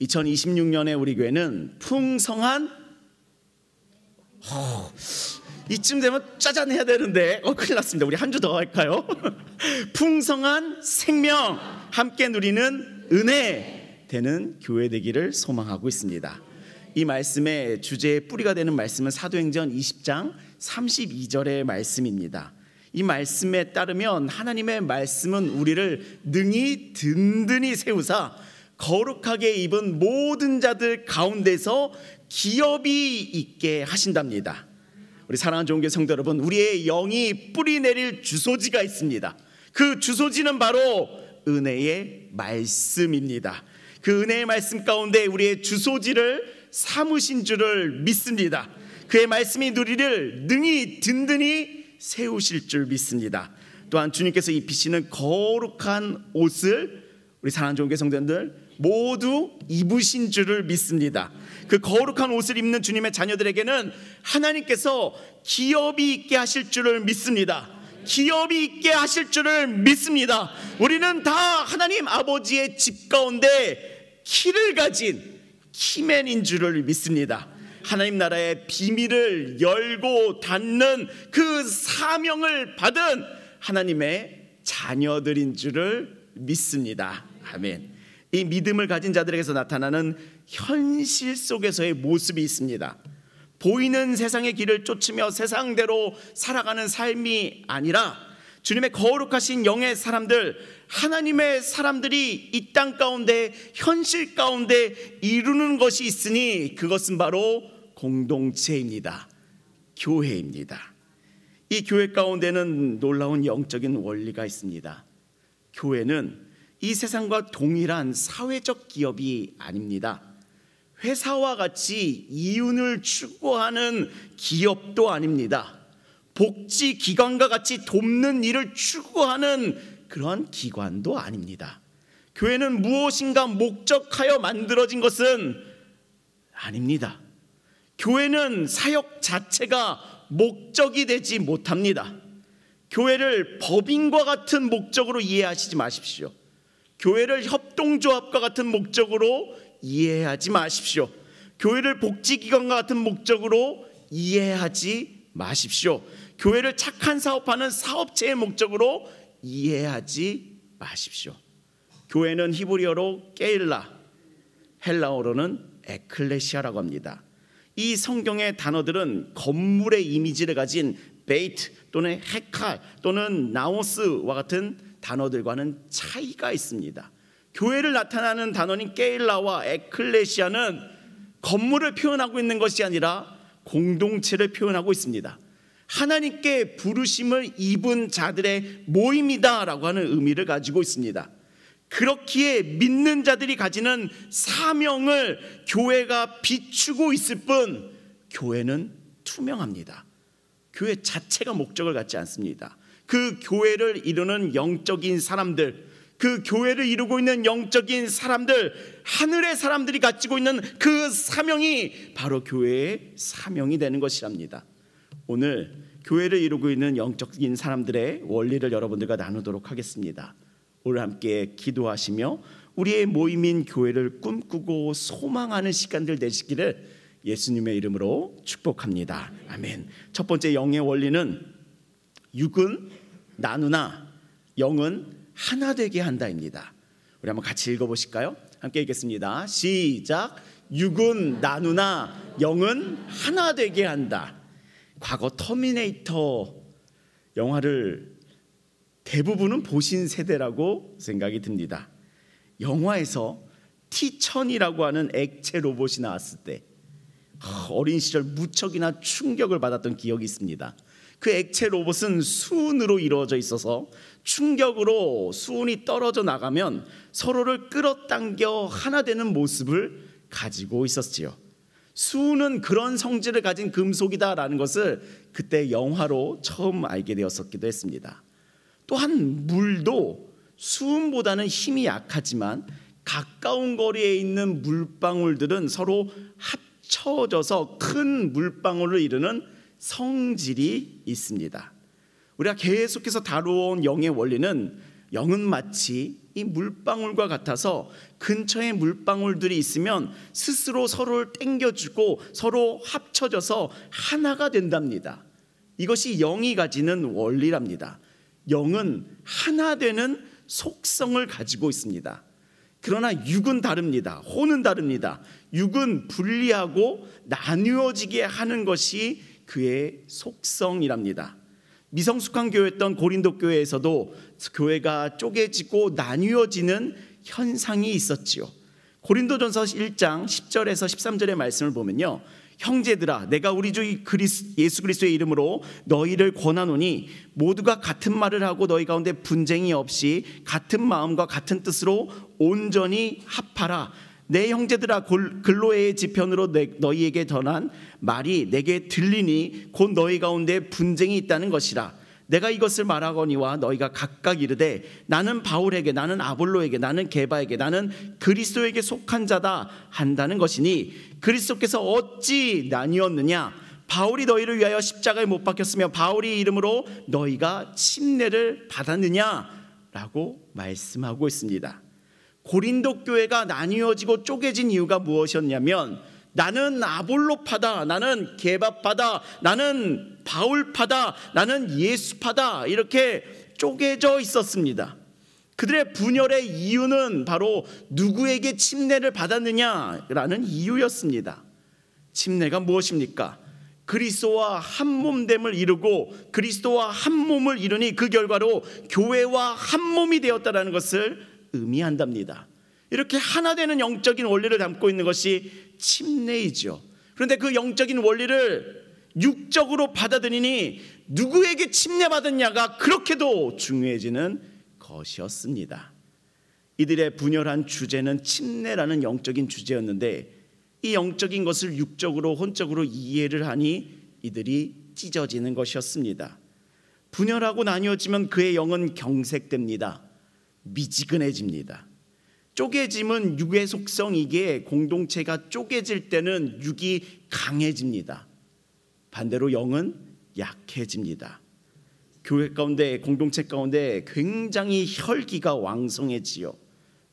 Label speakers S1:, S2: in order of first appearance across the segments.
S1: 2026년에 우리 교회는 풍성한 이쯤 되면 짜잔 해야 되는데 큰일 났습니다. 우리 한 주 더 할까요? 풍성한 생명 함께 누리는 은혜 되는 교회 되기를 소망하고 있습니다. 이 말씀의 주제의 뿌리가 되는 말씀은 사도행전 20장 32절의 말씀입니다. 이 말씀에 따르면 하나님의 말씀은 우리를 능히 든든히 세우사 거룩하게 입은 모든 자들 가운데서 기업이 있게 하신답니다. 우리 사랑하는 좋은 교회 성도 여러분, 우리의 영이 뿌리 내릴 주소지가 있습니다. 그 주소지는 바로 은혜의 말씀입니다. 그 은혜의 말씀 가운데 우리의 주소지를 삼으신 줄을 믿습니다. 그의 말씀이 우리를 능히 든든히 세우실 줄 믿습니다. 또한 주님께서 입히시는 거룩한 옷을 우리 사랑하는 좋은 교회 성도님들 모두 입으신 줄을 믿습니다. 그 거룩한 옷을 입는 주님의 자녀들에게는 하나님께서 기업이 있게 하실 줄을 믿습니다. 기업이 있게 하실 줄을 믿습니다. 우리는 다 하나님 아버지의 집 가운데 키를 가진 키맨인 줄을 믿습니다. 하나님 나라의 비밀을 열고 닫는 그 사명을 받은 하나님의 자녀들인 줄을 믿습니다. 아멘. 이 믿음을 가진 자들에게서 나타나는 현실 속에서의 모습이 있습니다. 보이는 세상의 길을 쫓으며 세상대로 살아가는 삶이 아니라 주님의 거룩하신 영의 사람들, 하나님의 사람들이 이 땅 가운데 현실 가운데 이루는 것이 있으니 그것은 바로 공동체입니다. 교회입니다. 이 교회 가운데는 놀라운 영적인 원리가 있습니다. 교회는 이 세상과 동일한 사회적 기업이 아닙니다. 회사와 같이 이윤을 추구하는 기업도 아닙니다. 복지기관과 같이 돕는 일을 추구하는 그런 기관도 아닙니다. 교회는 무엇인가 목적하여 만들어진 것은 아닙니다. 교회는 사역 자체가 목적이 되지 못합니다. 교회를 법인과 같은 목적으로 이해하시지 마십시오. 교회를 협동조합과 같은 목적으로 이해하지 마십시오. 교회를 복지기관과 같은 목적으로 이해하지 마십시오. 교회를 착한 사업하는 사업체의 목적으로 이해하지 마십시오. 교회는 히브리어로 깨일라, 헬라어로는 에클레시아라고 합니다. 이 성경의 단어들은 건물의 이미지를 가진 베이트 또는 헤칼 또는 나오스와 같은 단어들과는 차이가 있습니다. 교회를 나타나는 단어인 깨일라와 에클레시아는 건물을 표현하고 있는 것이 아니라 공동체를 표현하고 있습니다. 하나님께 부르심을 입은 자들의 모임이다라고 하는 의미를 가지고 있습니다. 그렇기에 믿는 자들이 가지는 사명을 교회가 비추고 있을 뿐 교회는 투명합니다. 교회 자체가 목적을 갖지 않습니다. 그 교회를 이루는 영적인 사람들, 그 교회를 이루고 있는 영적인 사람들, 하늘의 사람들이 가지고 있는 그 사명이 바로 교회의 사명이 되는 것이랍니다. 오늘 교회를 이루고 있는 영적인 사람들의 원리를 여러분들과 나누도록 하겠습니다. 오늘 함께 기도하시며 우리의 모임인 교회를 꿈꾸고 소망하는 시간들 되시기를 예수님의 이름으로 축복합니다. 아멘. 첫 번째 영의 원리는 육은 나누나 영은 하나 되게 한다입니다. 우리 한번 같이 읽어보실까요? 함께 읽겠습니다. 시작. 육은 나누나 영은 하나 되게 한다. 과거 터미네이터 영화를 대부분은 보신 세대라고 생각이 듭니다. 영화에서 T-1000이라고 하는 액체 로봇이 나왔을 때 어린 시절 무척이나 충격을 받았던 기억이 있습니다. 그 액체 로봇은 수은으로 이루어져 있어서 충격으로 수은이 떨어져 나가면 서로를 끌어당겨 하나 되는 모습을 가지고 있었지요. 수은은 그런 성질을 가진 금속이다라는 것을 그때 영화로 처음 알게 되었었기도 했습니다. 또한 물도 수은보다는 힘이 약하지만 가까운 거리에 있는 물방울들은 서로 합쳐져서 큰 물방울을 이루는 성질이 있습니다. 우리가 계속해서 다루어온 영의 원리는 영은 마치 이 물방울과 같아서 근처에 물방울들이 있으면 스스로 서로를 땡겨주고 서로 합쳐져서 하나가 된답니다. 이것이 영이 가지는 원리랍니다. 영은 하나 되는 속성을 가지고 있습니다. 그러나 육은 다릅니다. 혼은 다릅니다. 육은 분리하고 나누어지게 하는 것이 그의 속성이랍니다. 미성숙한 교회였던 고린도 교회에서도 교회가 쪼개지고 나뉘어지는 현상이 있었지요. 고린도전서 1장 10절에서 13절의 말씀을 보면요, 형제들아 내가 우리 주 예수 그리스도의 이름으로 너희를 권하노니 모두가 같은 말을 하고 너희 가운데 분쟁이 없이 같은 마음과 같은 뜻으로 온전히 합하라. 내 형제들아 글로에의 지편으로 너희에게 전한 말이 내게 들리니 곧 너희 가운데 분쟁이 있다는 것이라. 내가 이것을 말하거니와 너희가 각각 이르되 나는 바울에게 나는 아볼로에게 나는 게바에게 나는 그리스도에게 속한 자다 한다는 것이니 그리스도께서 어찌 나뉘었느냐. 바울이 너희를 위하여 십자가에 못 박혔으며 바울의 이름으로 너희가 침례를 받았느냐라고 말씀하고 있습니다. 고린도 교회가 나뉘어지고 쪼개진 이유가 무엇이었냐면 나는 아볼로파다, 나는 게바파다, 나는 바울파다, 나는 예수파다 이렇게 쪼개져 있었습니다. 그들의 분열의 이유는 바로 누구에게 침례를 받았느냐라는 이유였습니다. 침례가 무엇입니까? 그리스도와 한 몸됨을 이루고 그리스도와 한 몸을 이루니 그 결과로 교회와 한 몸이 되었다는 것을 의미한답니다. 이렇게 하나 되는 영적인 원리를 담고 있는 것이 침례이죠. 그런데 그 영적인 원리를 육적으로 받아들이니 누구에게 침례받았냐가 그렇게도 중요해지는 것이었습니다. 이들의 분열한 주제는 침례라는 영적인 주제였는데 이 영적인 것을 육적으로 혼적으로 이해를 하니 이들이 찢어지는 것이었습니다. 분열하고 나뉘어지면 그의 영은 경색됩니다. 미지근해집니다. 쪼개짐은 육의 속성이기에 공동체가 쪼개질 때는 육이 강해집니다. 반대로 영은 약해집니다. 교회 가운데 공동체 가운데 굉장히 혈기가 왕성해지요.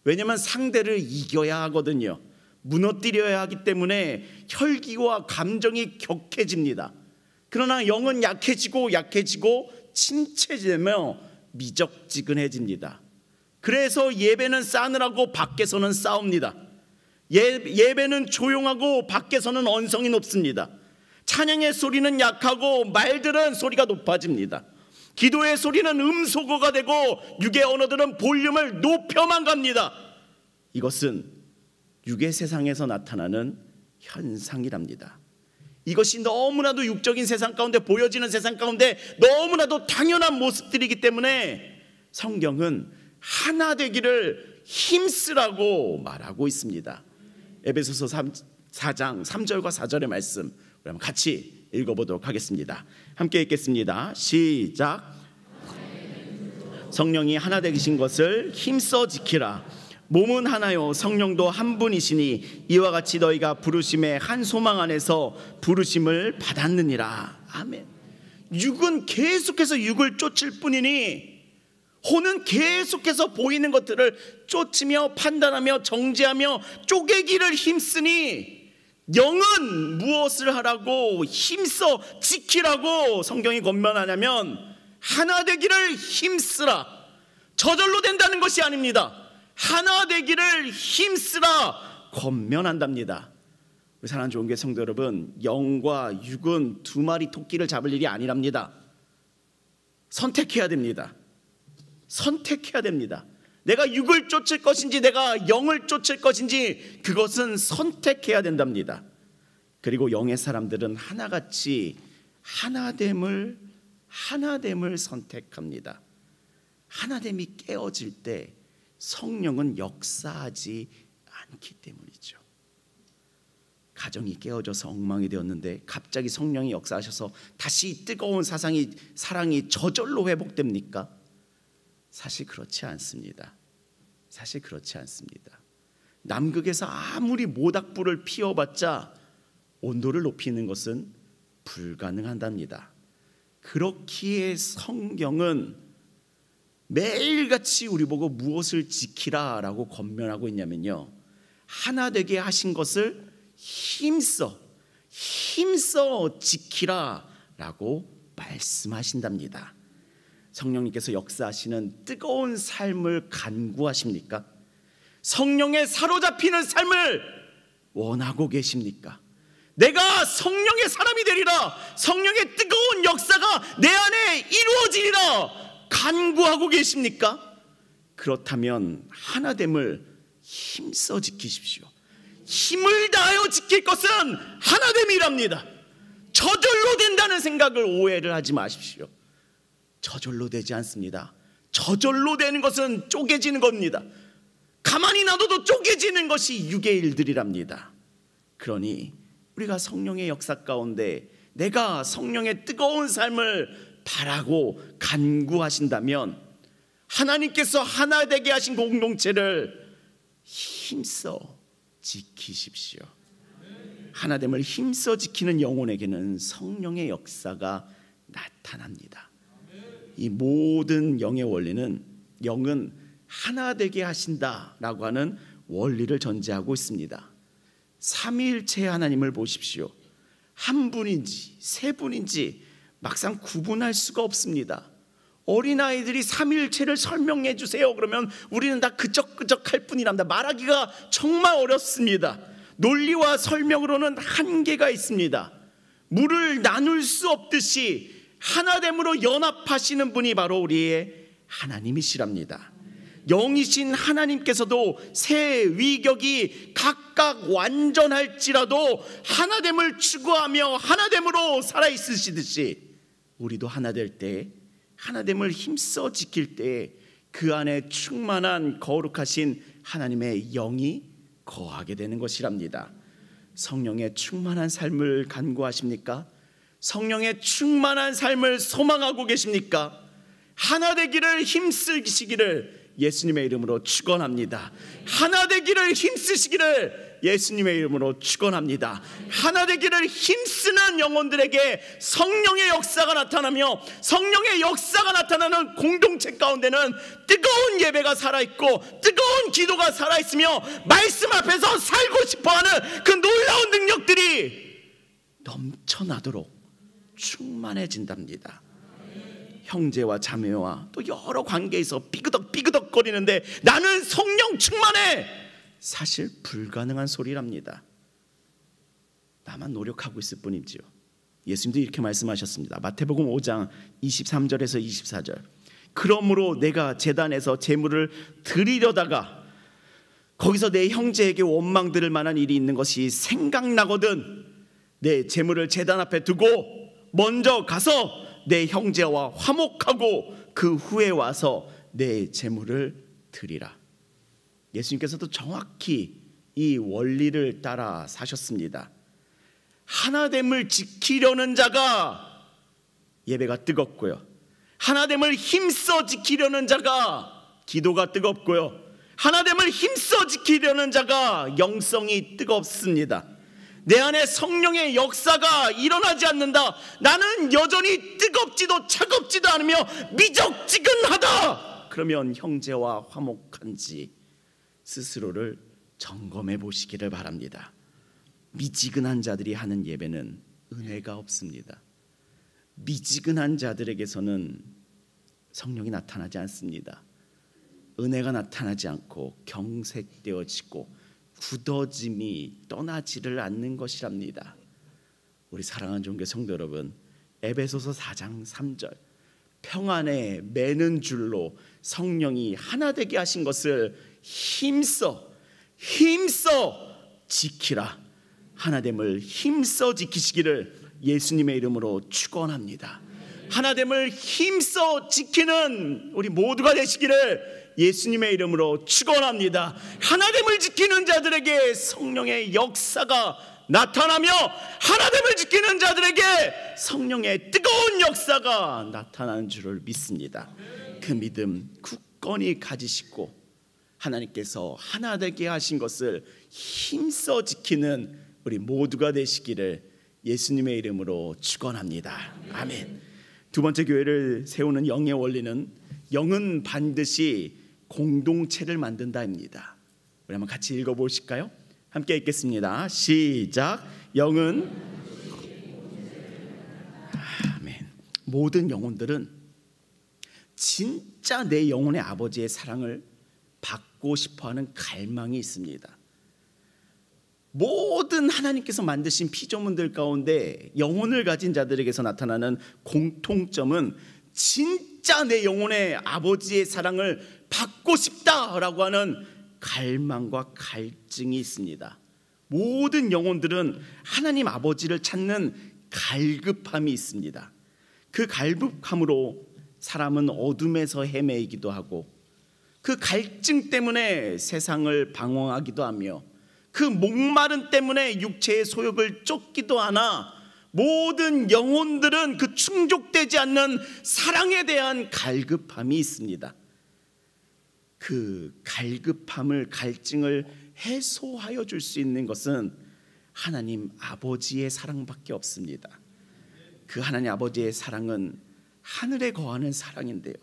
S1: 왜냐하면 상대를 이겨야 하거든요. 무너뜨려야 하기 때문에 혈기와 감정이 격해집니다. 그러나 영은 약해지고 침체되며 미적지근해집니다. 그래서 예배는 싸늘하고 밖에서는 싸웁니다. 예배는 조용하고 밖에서는 언성이 높습니다. 찬양의 소리는 약하고 말들은 소리가 높아집니다. 기도의 소리는 음소거가 되고 육의 언어들은 볼륨을 높여만 갑니다. 이것은 육의 세상에서 나타나는 현상이랍니다. 이것이 너무나도 육적인 세상 가운데 보여지는 세상 가운데 너무나도 당연한 모습들이기 때문에 성경은 하나 되기를 힘쓰라고 말하고 있습니다. 에베소서 4장 3절과 4절의 말씀 우리 한번 같이 읽어보도록 하겠습니다. 함께 읽겠습니다. 시작. 성령이 하나 되신 것을 힘써 지키라. 몸은 하나요 성령도 한 분이시니 이와 같이 너희가 부르심의 한 소망 안에서 부르심을 받았느니라. 아멘. 육은 계속해서 육을 쫓을 뿐이니 혼은 계속해서 보이는 것들을 쫓으며 판단하며 정죄하며 쪼개기를 힘쓰니 영은 무엇을 하라고 힘써 지키라고 성경이 권면하냐면 하나 되기를 힘쓰라. 저절로 된다는 것이 아닙니다. 하나 되기를 힘쓰라 권면한답니다. 우리 사랑하는 좋은 교회 성도 여러분, 영과 육은 두 마리 토끼를 잡을 일이 아니랍니다. 선택해야 됩니다. 선택해야 됩니다. 내가 육을 쫓을 것인지 내가 영을 쫓을 것인지 그것은 선택해야 된답니다. 그리고 영의 사람들은 하나같이 하나됨을 선택합니다. 하나됨이 깨어질 때 성령은 역사하지 않기 때문이죠. 가정이 깨어져서 엉망이 되었는데 갑자기 성령이 역사하셔서 다시 뜨거운 사랑이 저절로 회복됩니까? 사실 그렇지 않습니다. 사실 그렇지 않습니다. 남극에서 아무리 모닥불을 피워봤자 온도를 높이는 것은 불가능하답니다. 그렇기에 성경은 매일같이 우리 보고 무엇을 지키라라고 권면하고 있냐면요, 하나 되게 하신 것을 힘써 지키라라고 말씀하신답니다. 성령님께서 역사하시는 뜨거운 삶을 간구하십니까? 성령에 사로잡히는 삶을 원하고 계십니까? 내가 성령의 사람이 되리라, 성령의 뜨거운 역사가 내 안에 이루어지리라 간구하고 계십니까? 그렇다면 하나됨을 힘써 지키십시오. 힘을 다하여 지킬 것은 하나됨이랍니다. 저절로 된다는 생각을 오해를 하지 마십시오. 저절로 되지 않습니다. 저절로 되는 것은 쪼개지는 겁니다. 가만히 놔둬도 쪼개지는 것이 육의 일들이랍니다. 그러니 우리가 성령의 역사 가운데 내가 성령의 뜨거운 삶을 바라고 간구하신다면 하나님께서 하나 되게 하신 공동체를 힘써 지키십시오. 하나됨을 힘써 지키는 영혼에게는 성령의 역사가 나타납니다. 이 모든 영의 원리는 영은 하나 되게 하신다라고 하는 원리를 전제하고 있습니다. 삼위일체 하나님을 보십시오. 한 분인지 세 분인지 막상 구분할 수가 없습니다. 어린아이들이 삼위일체를 설명해 주세요 그러면 우리는 다 그적그적할 뿐이랍니다. 말하기가 정말 어렵습니다. 논리와 설명으로는 한계가 있습니다. 물을 나눌 수 없듯이 하나됨으로 연합하시는 분이 바로 우리의 하나님이시랍니다. 영이신 하나님께서도 새 위격이 각각 완전할지라도 하나됨을 추구하며 하나됨으로 살아있으시듯이 우리도 하나 될 때, 하나됨을 힘써 지킬 때 그 안에 충만한 거룩하신 하나님의 영이 거하게 되는 것이랍니다. 성령의 충만한 삶을 간구하십니까? 성령의 충만한 삶을 소망하고 계십니까? 하나 되기를 힘쓰시기를 예수님의 이름으로 축원합니다. 하나 되기를 힘쓰시기를 예수님의 이름으로 축원합니다. 하나 되기를 힘쓰는 영혼들에게 성령의 역사가 나타나며 성령의 역사가 나타나는 공동체 가운데는 뜨거운 예배가 살아있고 뜨거운 기도가 살아있으며 말씀 앞에서 살고 싶어하는 그 놀라운 능력들이 넘쳐나도록 충만해진답니다. 형제와 자매와 또 여러 관계에서 삐그덕거리는데 나는 성령 충만해, 사실 불가능한 소리랍니다. 나만 노력하고 있을 뿐이지요. 예수님도 이렇게 말씀하셨습니다. 마태복음 5장 23절에서 24절. 그러므로 내가 제단에서 제물을 드리려다가 거기서 내 형제에게 원망 들을 만한 일이 있는 것이 생각나거든 내 제물을 제단 앞에 두고 먼저 가서 내 형제와 화목하고 그 후에 와서 내 제물을 드리라. 예수님께서도 정확히 이 원리를 따라 사셨습니다. 하나됨을 지키려는 자가 예배가 뜨겁고요, 하나됨을 힘써 지키려는 자가 기도가 뜨겁고요, 하나됨을 힘써 지키려는 자가 영성이 뜨겁습니다. 내 안에 성령의 역사가 일어나지 않는다. 나는 여전히 뜨겁지도 차갑지도 않으며 미적지근하다. 그러면 형제와 화목한지 스스로를 점검해 보시기를 바랍니다. 미지근한 자들이 하는 예배는 은혜가 없습니다. 미지근한 자들에게서는 성령이 나타나지 않습니다. 은혜가 나타나지 않고 경색되어지고 굳어짐이 떠나지를 않는 것이랍니다. 우리 사랑하는 종교 성도 여러분, 에베소서 4장 3절 평안에 매는 줄로 성령이 하나 되게 하신 것을 힘써 지키라. 하나됨을 힘써 지키시기를 예수님의 이름으로 축원합니다. 하나됨을 힘써 지키는 우리 모두가 되시기를 예수님의 이름으로 축원합니다. 하나됨을 지키는 자들에게 성령의 역사가 나타나며 하나됨을 지키는 자들에게 성령의 뜨거운 역사가 나타나는 줄을 믿습니다. 그 믿음 굳건히 가지시고 하나님께서 하나 되게 하신 것을 힘써 지키는 우리 모두가 되시기를 예수님의 이름으로 축원합니다. 아멘. 두 번째 교회를 세우는 영의 원리는 영은 반드시 공동체를 만든다입니다. 우리 한번 같이 읽어보실까요? 함께 읽겠습니다. 시작. 영은 아멘. 모든 영혼들은 진짜 내 영혼의 아버지의 사랑을 받고 싶어하는 갈망이 있습니다. 모든 하나님께서 만드신 피조물들 가운데 영혼을 가진 자들에게서 나타나는 공통점은 진짜 내 영혼의 아버지의 사랑을 받고 싶다라고 하는 갈망과 갈증이 있습니다. 모든 영혼들은 하나님 아버지를 찾는 갈급함이 있습니다. 그 갈급함으로 사람은 어둠에서 헤매이기도 하고, 그 갈증 때문에 세상을 방황하기도 하며, 그 목마름 때문에 육체의 소욕을 쫓기도 하나, 모든 영혼들은 그 충족되지 않는 사랑에 대한 갈급함이 있습니다. 그 갈급함을, 갈증을 해소하여 줄 수 있는 것은 하나님 아버지의 사랑밖에 없습니다. 그 하나님 아버지의 사랑은 하늘에 거하는 사랑인데요,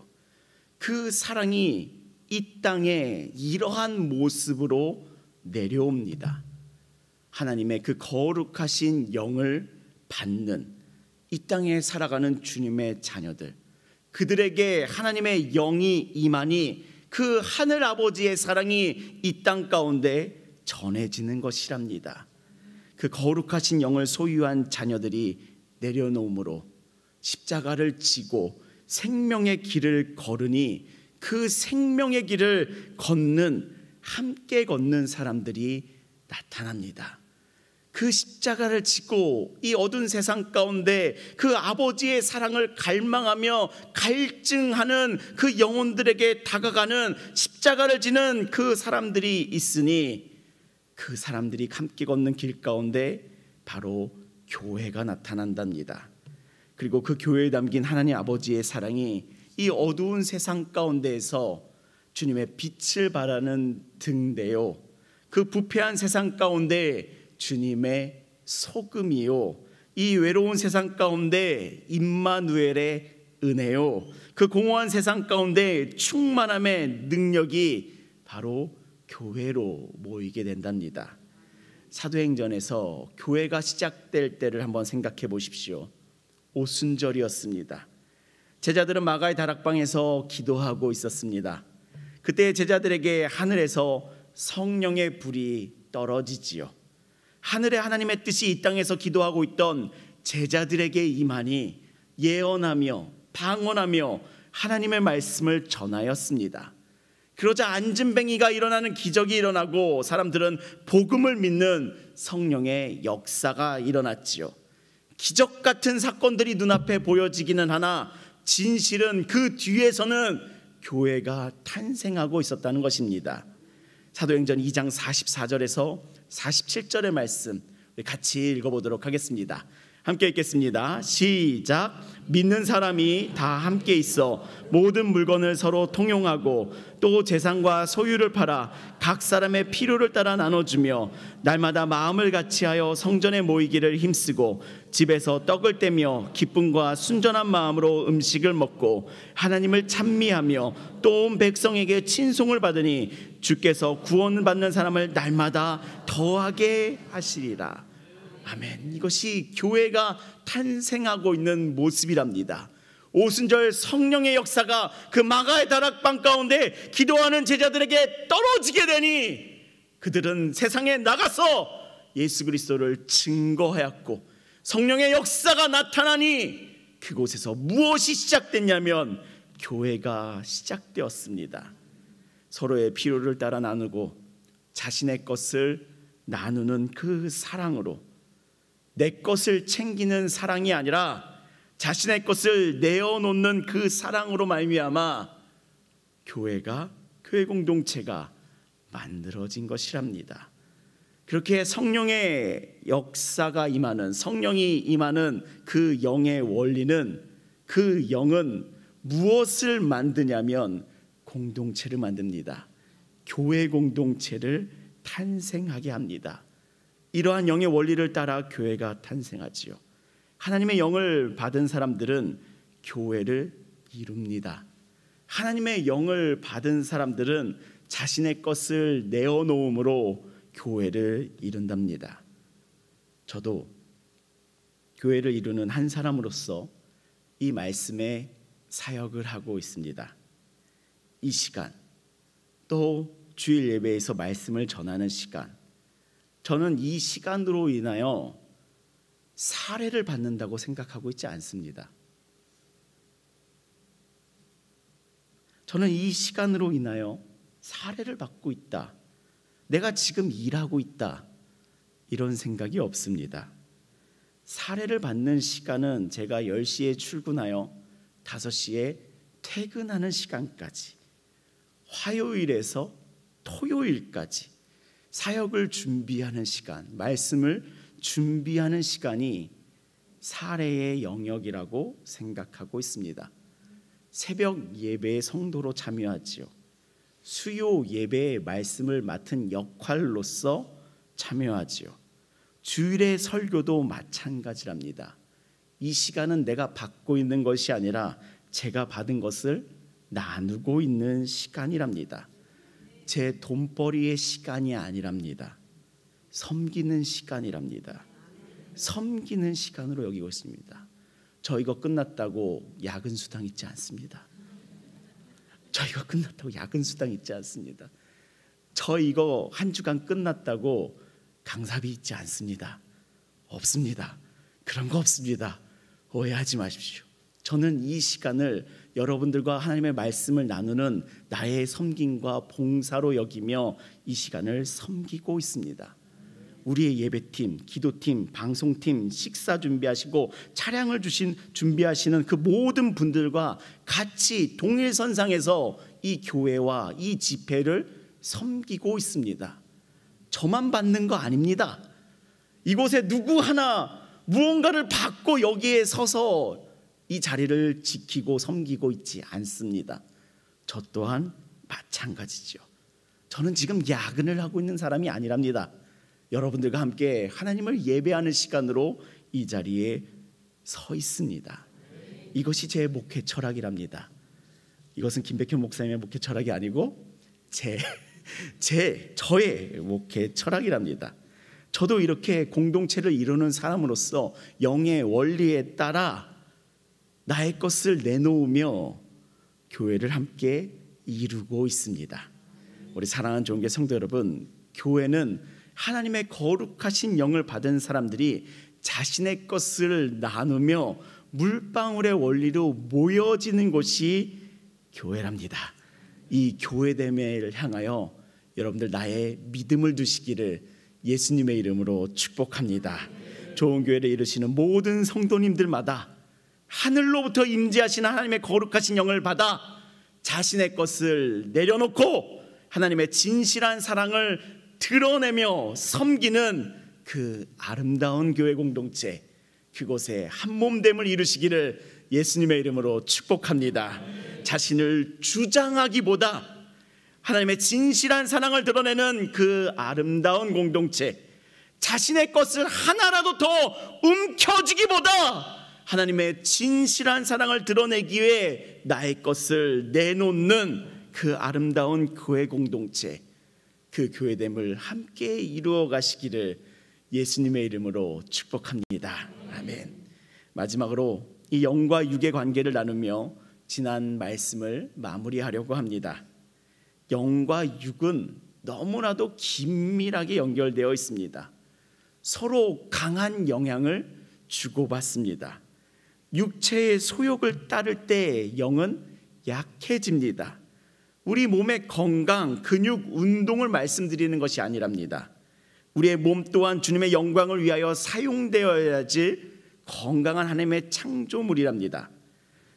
S1: 그 사랑이 이 땅에 이러한 모습으로 내려옵니다. 하나님의 그 거룩하신 영을 받는 이 땅에 살아가는 주님의 자녀들, 그들에게 하나님의 영이 임하니 그 하늘 아버지의 사랑이 이 땅 가운데 전해지는 것이랍니다. 그 거룩하신 영을 소유한 자녀들이 내려놓음으로 십자가를 지고 생명의 길을 걸으니, 그 생명의 길을 걷는, 함께 걷는 사람들이 나타납니다. 그 십자가를 지고 이 어두운 세상 가운데 그 아버지의 사랑을 갈망하며 갈증하는 그 영혼들에게 다가가는, 십자가를 지는 그 사람들이 있으니, 그 사람들이 함께 걷는 길 가운데 바로 교회가 나타난답니다. 그리고 그 교회에 담긴 하나님 아버지의 사랑이 이 어두운 세상 가운데에서 주님의 빛을 발하는 등대요, 그 부패한 세상 가운데 주님의 소금이요, 이 외로운 세상 가운데 임마누엘의 은혜요, 그 공허한 세상 가운데 충만함의 능력이 바로 교회로 모이게 된답니다. 사도행전에서 교회가 시작될 때를 한번 생각해 보십시오. 오순절이었습니다. 제자들은 마가의 다락방에서 기도하고 있었습니다. 그때 제자들에게 하늘에서 성령의 불이 떨어지지요. 하늘에 하나님의 뜻이 이 땅에서 기도하고 있던 제자들에게 임하니 예언하며 방언하며 하나님의 말씀을 전하였습니다. 그러자 안진뱅이가 일어나는 기적이 일어나고 사람들은 복음을 믿는 성령의 역사가 일어났지요. 기적 같은 사건들이 눈앞에 보여지기는 하나 진실은 그 뒤에서는 교회가 탄생하고 있었다는 것입니다. 사도행전 2장 44절에서 47절의 말씀 우리 같이 읽어보도록 하겠습니다. 함께 읽겠습니다. 시작. 믿는 사람이 다 함께 있어 모든 물건을 서로 통용하고 또 재산과 소유를 팔아 각 사람의 필요를 따라 나눠주며 날마다 마음을 같이하여 성전에 모이기를 힘쓰고 집에서 떡을 떼며 기쁨과 순전한 마음으로 음식을 먹고 하나님을 찬미하며 또 온 백성에게 친송을 받으니 주께서 구원받는 사람을 날마다 더하게 하시리라. 아멘. 이것이 교회가 탄생하고 있는 모습이랍니다. 오순절 성령의 역사가 그 마가의 다락방 가운데 기도하는 제자들에게 떨어지게 되니 그들은 세상에 나가서 예수 그리스도를 증거하였고, 성령의 역사가 나타나니 그곳에서 무엇이 시작됐냐면 교회가 시작되었습니다. 서로의 필요를 따라 나누고 자신의 것을 나누는 그 사랑으로, 내 것을 챙기는 사랑이 아니라 자신의 것을 내어놓는 그 사랑으로 말미암아 교회 공동체가 만들어진 것이랍니다. 그렇게 성령의 역사가 임하는, 성령이 임하는 그 영의 원리는, 그 영은 무엇을 만드냐면 공동체를 만듭니다. 교회 공동체를 탄생하게 합니다. 이러한 영의 원리를 따라 교회가 탄생하지요. 하나님의 영을 받은 사람들은 교회를 이룹니다. 하나님의 영을 받은 사람들은 자신의 것을 내어놓음으로 교회를 이룬답니다. 저도 교회를 이루는 한 사람으로서 이 말씀에 사역을 하고 있습니다. 이 시간, 또 주일 예배에서 말씀을 전하는 시간, 저는 이 시간으로 인하여 사례를 받는다고 생각하고 있지 않습니다. 저는 이 시간으로 인하여 사례를 받고 있다, 내가 지금 일하고 있다, 이런 생각이 없습니다. 사례를 받는 시간은 제가 10시에 출근하여 5시에 퇴근하는 시간까지, 화요일에서 토요일까지 사역을 준비하는 시간, 말씀을 준비하는 시간이 사례의 영역이라고 생각하고 있습니다. 새벽 예배의 성도로 참여하지요. 수요 예배의 말씀을 맡은 역할로서 참여하지요. 주일의 설교도 마찬가지랍니다. 이 시간은 내가 받고 있는 것이 아니라 제가 받은 것을 나누고 있는 시간이랍니다. 제 돈벌이의 시간이 아니랍니다. 섬기는 시간이랍니다. 섬기는 시간으로 여기고 있습니다. 저 이거 끝났다고 야근 수당 있지 않습니다. 저 이거 끝났다고 야근 수당 있지 않습니다. 저 이거 한 주간 끝났다고 강사비 있지 않습니다. 없습니다. 그런 거 없습니다. 오해하지 마십시오. 저는 이 시간을 여러분들과 하나님의 말씀을 나누는 나의 섬김과 봉사로 여기며 이 시간을 섬기고 있습니다. 우리의 예배팀, 기도팀, 방송팀, 식사 준비하시고 차량을 준비하시는 그 모든 분들과 같이 동일선상에서 이 교회와 이 집회를 섬기고 있습니다. 저만 받는 거 아닙니다. 이곳에 누구 하나 무언가를 받고 여기에 서서 이 자리를 지키고 섬기고 있지 않습니다. 저 또한 마찬가지죠. 저는 지금 야근을 하고 있는 사람이 아니랍니다. 여러분들과 함께 하나님을 예배하는 시간으로 이 자리에 서 있습니다. 이것이 제 목회 철학이랍니다. 이것은 김백현 목사님의 목회 철학이 아니고 저의 목회 철학이랍니다. 저도 이렇게 공동체를 이루는 사람으로서 영의 원리에 따라 나의 것을 내놓으며 교회를 함께 이루고 있습니다. 우리 사랑하는 종교 성도 여러분, 교회는 하나님의 거룩하신 영을 받은 사람들이 자신의 것을 나누며 물방울의 원리로 모여지는 곳이 교회랍니다. 이 교회됨을 향하여 여러분들 나의 믿음을 두시기를 예수님의 이름으로 축복합니다. 좋은 교회를 이루시는 모든 성도님들마다 하늘로부터 임재하시는 하나님의 거룩하신 영을 받아 자신의 것을 내려놓고 하나님의 진실한 사랑을 드러내며 섬기는 그 아름다운 교회 공동체, 그곳에 한몸됨을 이루시기를 예수님의 이름으로 축복합니다. 자신을 주장하기보다 하나님의 진실한 사랑을 드러내는 그 아름다운 공동체, 자신의 것을 하나라도 더 움켜쥐기보다 하나님의 진실한 사랑을 드러내기 위해 나의 것을 내놓는 그 아름다운 교회 공동체, 그 교회됨을 함께 이루어 가시기를 예수님의 이름으로 축복합니다. 아멘. 마지막으로 이 영과 육의 관계를 나누며 지난 말씀을 마무리하려고 합니다. 영과 육은 너무나도 긴밀하게 연결되어 있습니다. 서로 강한 영향을 주고받습니다. 육체의 소욕을 따를 때 영은 약해집니다. 우리 몸의 건강, 근육, 운동을 말씀드리는 것이 아니랍니다. 우리의 몸 또한 주님의 영광을 위하여 사용되어야지 건강한 하나님의 창조물이랍니다.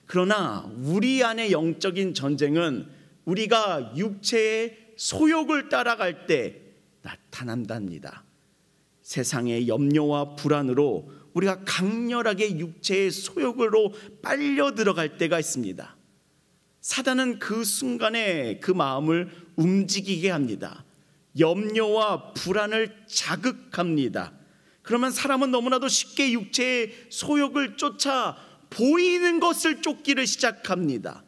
S1: 그러나 우리 안의 영적인 전쟁은 우리가 육체의 소욕을 따라갈 때 나타난답니다. 세상의 염려와 불안으로 우리가 강렬하게 육체의 소욕으로 빨려 들어갈 때가 있습니다. 사단은 그 순간에 그 마음을 움직이게 합니다. 염려와 불안을 자극합니다. 그러면 사람은 너무나도 쉽게 육체의 소욕을 쫓아 보이는 것을 쫓기를 시작합니다.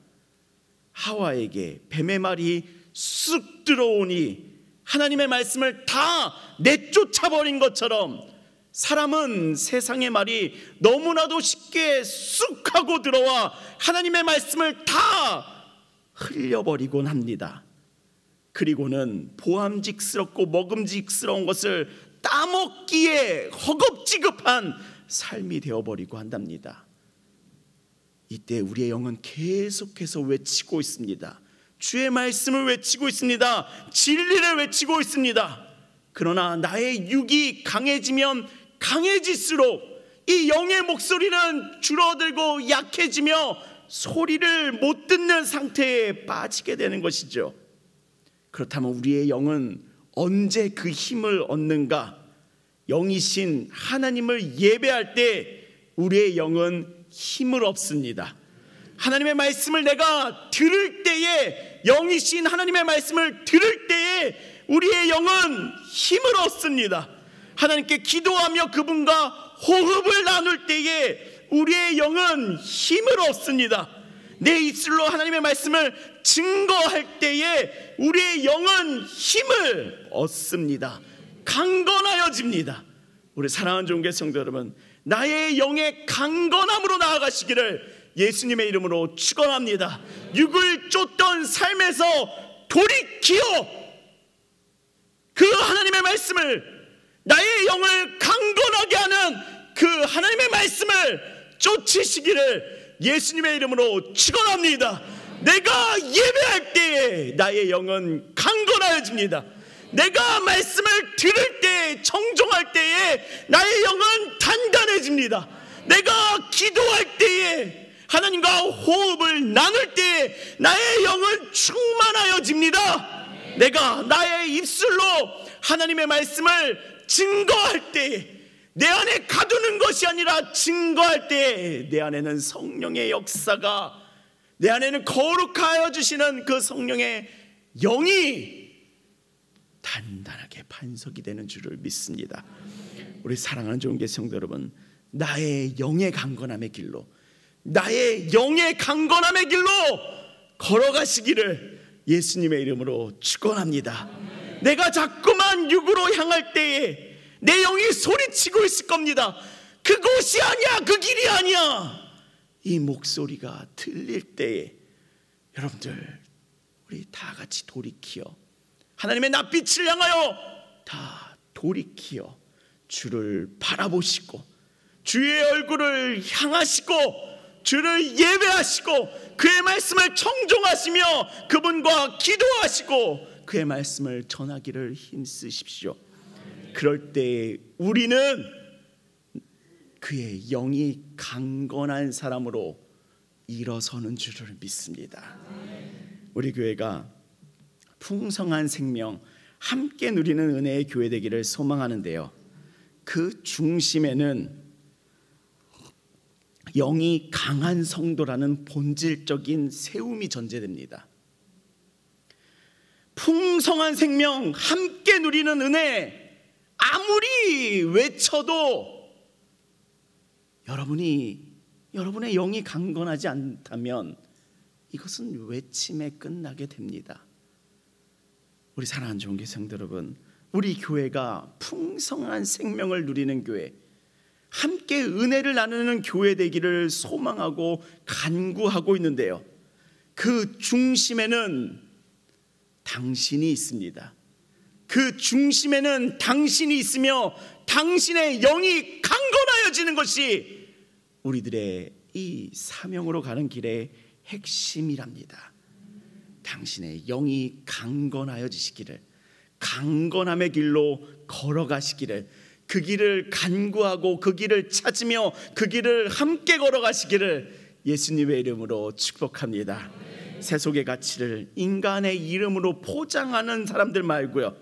S1: 하와에게 뱀의 말이 쑥 들어오니 하나님의 말씀을 다 내쫓아버린 것처럼 사람은 세상의 말이 너무나도 쉽게 쑥 하고 들어와 하나님의 말씀을 다 흘려버리곤 합니다. 그리고는 보암직스럽고 먹음직스러운 것을 따먹기에 허겁지겁한 삶이 되어버리고 한답니다. 이때 우리의 영은 계속해서 외치고 있습니다. 주의 말씀을 외치고 있습니다. 진리를 외치고 있습니다. 그러나 나의 육이 강해지면 강해질수록 이 영의 목소리는 줄어들고 약해지며 소리를 못 듣는 상태에 빠지게 되는 것이죠. 그렇다면 우리의 영은 언제 그 힘을 얻는가? 영이신 하나님을 예배할 때 우리의 영은 힘을 얻습니다. 하나님의 말씀을 내가 들을 때에, 영이신 하나님의 말씀을 들을 때에 우리의 영은 힘을 얻습니다. 하나님께 기도하며 그분과 호흡을 나눌 때에 우리의 영은 힘을 얻습니다. 내 입술로 하나님의 말씀을 증거할 때에 우리의 영은 힘을 얻습니다. 강건하여집니다. 우리 사랑하는 종교 성도 여러분, 나의 영의 강건함으로 나아가시기를 예수님의 이름으로 축원합니다. 육을 쫓던 삶에서 돌이키어 그 하나님의 말씀을, 나의 영을 강건하게 하는 그 하나님의 말씀을 쫓으시기를 예수님의 이름으로 축원합니다. 내가 예배할 때에 나의 영은 강건하여집니다. 내가 말씀을 들을 때, 청종할 때에 나의 영은 단단해집니다. 내가 기도할 때에, 하나님과 호흡을 나눌 때에 나의 영은 충만하여집니다. 내가 나의 입술로 하나님의 말씀을 증거할 때에, 내 안에 가두는 것이 아니라 증거할 때에 내 안에는 성령의 역사가, 내 안에는 거룩하여 주시는 그 성령의 영이 단단하게 반석이 되는 줄을 믿습니다. 우리 사랑하는 종교 성도 여러분, 나의 영의 강건함의 길로, 나의 영의 강건함의 길로 걸어가시기를 예수님의 이름으로 축원합니다. 내가 자꾸만 육으로 향할 때에 내 영이 소리치고 있을 겁니다. 그곳이 아니야, 그 길이 아니야. 이 목소리가 들릴 때에 여러분들, 우리 다 같이 돌이키어 하나님의 낯빛을 향하여 다 돌이키어 주를 바라보시고 주의 얼굴을 향하시고 주를 예배하시고 그의 말씀을 청종하시며 그분과 기도하시고 그의 말씀을 전하기를 힘쓰십시오. 그럴 때 우리는 그의 영이 강건한 사람으로 일어서는 줄을 믿습니다. 우리 교회가 풍성한 생명, 함께 누리는 은혜의 교회 되기를 소망하는데요, 그 중심에는 영이 강한 성도라는 본질적인 세움이 전제됩니다. 풍성한 생명, 함께 누리는 은혜, 아무리 외쳐도 여러분의 영이 강건하지 않다면 이것은 외침에 끝나게 됩니다. 우리 사랑하는 종교 성도 여러분, 우리 교회가 풍성한 생명을 누리는 교회, 함께 은혜를 나누는 교회 되기를 소망하고 간구하고 있는데요, 그 중심에는 당신이 있습니다. 그 중심에는 당신이 있으며 당신의 영이 강건하여지는 것이 우리들의 이 사명으로 가는 길의 핵심이랍니다. 당신의 영이 강건하여지시기를, 강건함의 길로 걸어가시기를, 그 길을 간구하고 그 길을 찾으며 그 길을 함께 걸어가시기를 예수님의 이름으로 축복합니다. 세속의 가치를 인간의 이름으로 포장하는 사람들 말고요,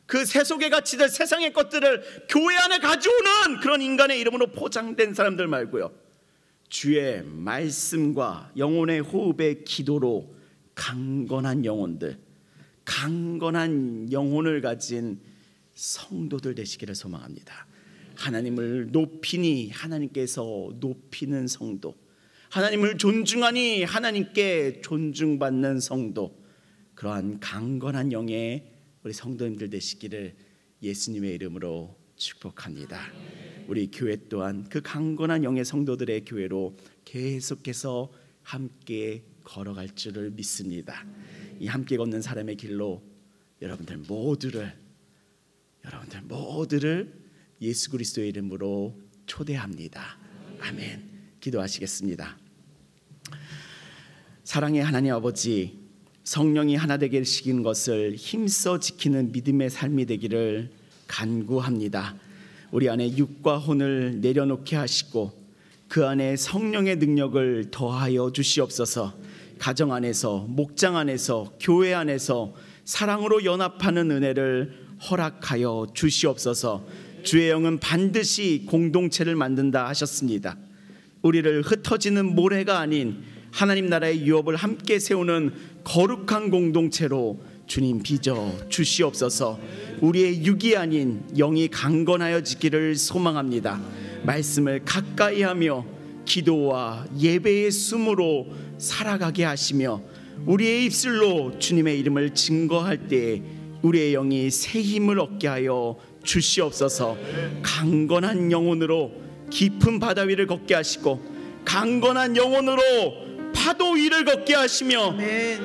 S1: 그 세속의 가치들, 세상의 것들을 교회 안에 가져오는 그런 인간의 이름으로 포장된 사람들 말고요, 주의 말씀과 영혼의 호흡의 기도로 강건한 영혼들, 강건한 영혼을 가진 성도들 되시기를 소망합니다. 하나님을 높이니 하나님께서 높이는 성도, 하나님을 존중하니 하나님께 존중받는 성도, 그러한 강건한 영의 우리 성도님들 되시기를 예수님의 이름으로 축복합니다. 우리 교회 또한 그 강건한 영의 성도들의 교회로 계속해서 함께 걸어갈 줄을 믿습니다. 이 함께 걷는 사람의 길로 여러분들 모두를 예수 그리스도의 이름으로 초대합니다. 아멘. 기도하시겠습니다. 사랑의 하나님 아버지, 성령이 하나 되게 하시는 것을 힘써 지키는 믿음의 삶이 되기를 간구합니다. 우리 안에 육과 혼을 내려놓게 하시고 그 안에 성령의 능력을 더하여 주시옵소서. 가정 안에서, 목장 안에서, 교회 안에서 사랑으로 연합하는 은혜를 허락하여 주시옵소서. 주의 영은 반드시 공동체를 만든다 하셨습니다. 우리를 흩어지는 모래가 아닌 하나님 나라의 유업을 함께 세우는 거룩한 공동체로 주님 빚어 주시옵소서. 우리의 육이 아닌 영이 강건하여 지기를 소망합니다. 말씀을 가까이 하며 기도와 예배의 숨으로 살아가게 하시며 우리의 입술로 주님의 이름을 증거할 때에 우리의 영이 새 힘을 얻게 하여 주시옵소서. 강건한 영혼으로 깊은 바다 위를 걷게 하시고 강건한 영혼으로 파도 위를 걷게 하시며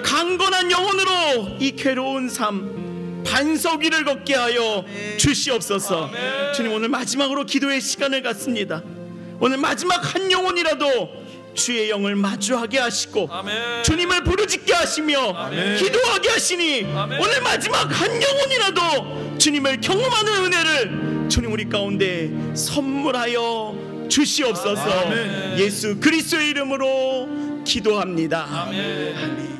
S1: 강건한 영혼으로 이 괴로운 삶 반석 위를 걷게 하여 주시옵소서. 주님, 오늘 마지막으로 기도의 시간을 갖습니다. 오늘 마지막 한 영혼이라도 주의 영을 마주하게 하시고 주님을 부르짖게 하시며 기도하게 하시니 오늘 마지막 한 영혼이라도 주님을 경험하는 은혜를 주님 우리 가운데 선물하여 주시옵소서. 예수 그리스도의 이름으로 기도합니다. 아멘.